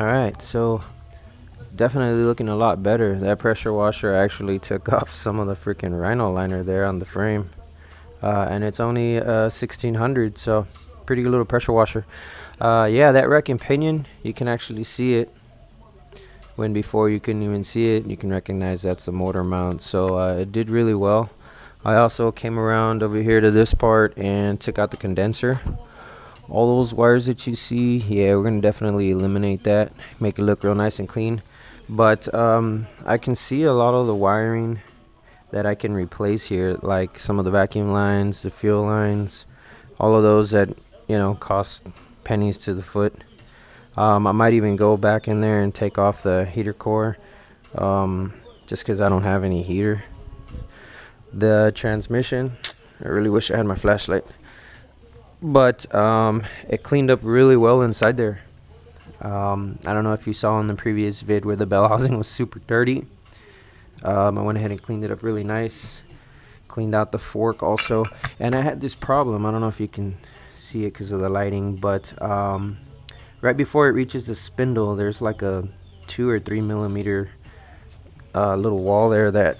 Alright, so definitely looking a lot better. That pressure washer actually took off some of the freaking rhino liner there on the frame. And it's only 1600, so pretty good little pressure washer. Yeah, that wreck and pinion, you can actually see it. When before you couldn't even see it, you can recognize that's a motor mount. So it did really well. I also came around over here to this part and took out the condenser. All those wires that you see, yeah, we're gonna definitely eliminate that, make it look real nice and clean. But I can see a lot of the wiring that I can replace here, like some of the vacuum lines, the fuel lines, all of those that, you know, cost pennies to the foot. I might even go back in there and take off the heater core, just because I don't have any heater. The transmission, I really wish I had my flashlight, but it cleaned up really well inside there. I don't know if you saw in the previous vid where the bell housing was super dirty. I went ahead and cleaned it up really nice, cleaned out the fork also. And I had this problem, I don't know if you can see it because of the lighting, but right before it reaches the spindle, there's like a 2 or 3 millimeter little wall there that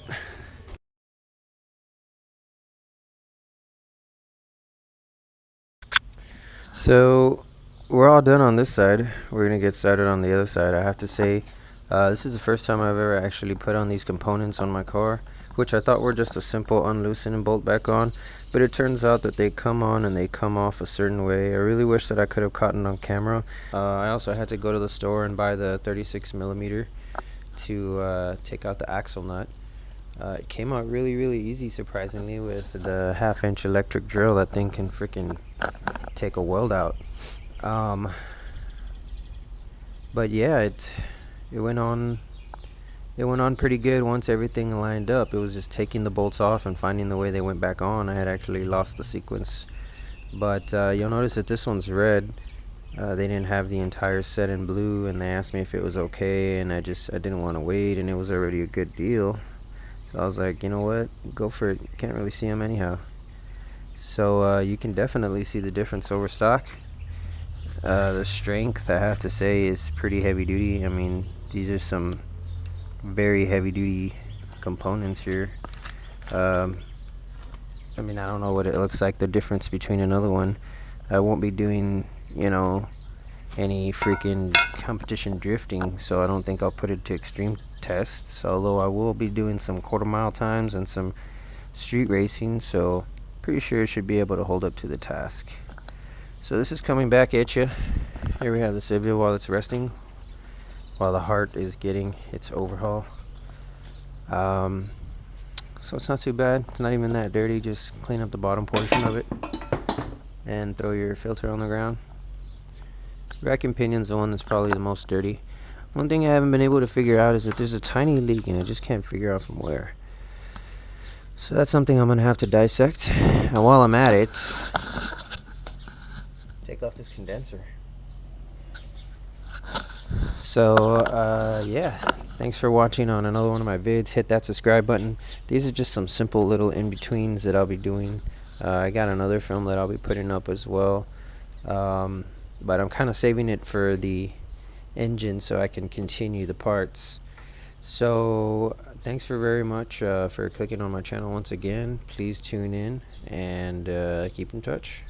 so we're all done on this side. We're gonna get started on the other side. I have to say, this is the first time I've ever actually put on these components on my car, which I thought were just a simple unloosen and bolt back on, but it turns out that they come on and they come off a certain way. I really wish that I could have caught it on camera. I also had to go to the store and buy the 36 millimeter to take out the axle nut. It came out really easy, surprisingly, with the 1/2 inch electric drill. That thing can freaking take a weld out. But yeah, it went on pretty good once everything lined up. It was just taking the bolts off and finding the way they went back on. I had actually lost the sequence, but you'll notice that this one's red. They didn't have the entire set in blue, and they asked me if it was okay, and I didn't want to wait, and it was already a good deal. So I was like, you know what, go for it. You can't really see them anyhow. So you can definitely see the difference over stock. The strength, I have to say, is pretty heavy duty. I mean, these are some very heavy duty components here. I mean, I don't know what it looks like, the difference between another one. I won't be doing, you know, any freaking competition drifting, so I don't think I'll put it to extreme tests, although I will be doing some quarter-mile times and some street racing, so pretty sure it should be able to hold up to the task. So this is coming back at you. Here we have the Civia while it's resting, while the heart is getting its overhaul. So it's not too bad. It's not even that dirty. Just clean up the bottom portion of it and throw your filter on the ground. Rack and pinion's the one that's probably the most dirty. One thing I haven't been able to figure out is that there's a tiny leak and I just can't figure out from where. So that's something I'm gonna have to dissect. And while I'm at it, take off this condenser. So yeah, thanks for watching on another one of my vids. Hit that subscribe button. These are just some simple little in-betweens that I'll be doing. I got another film that I'll be putting up as well, but I'm kind of saving it for the engine so I can continue the parts. So thanks for very much for clicking on my channel once again. Please tune in and keep in touch.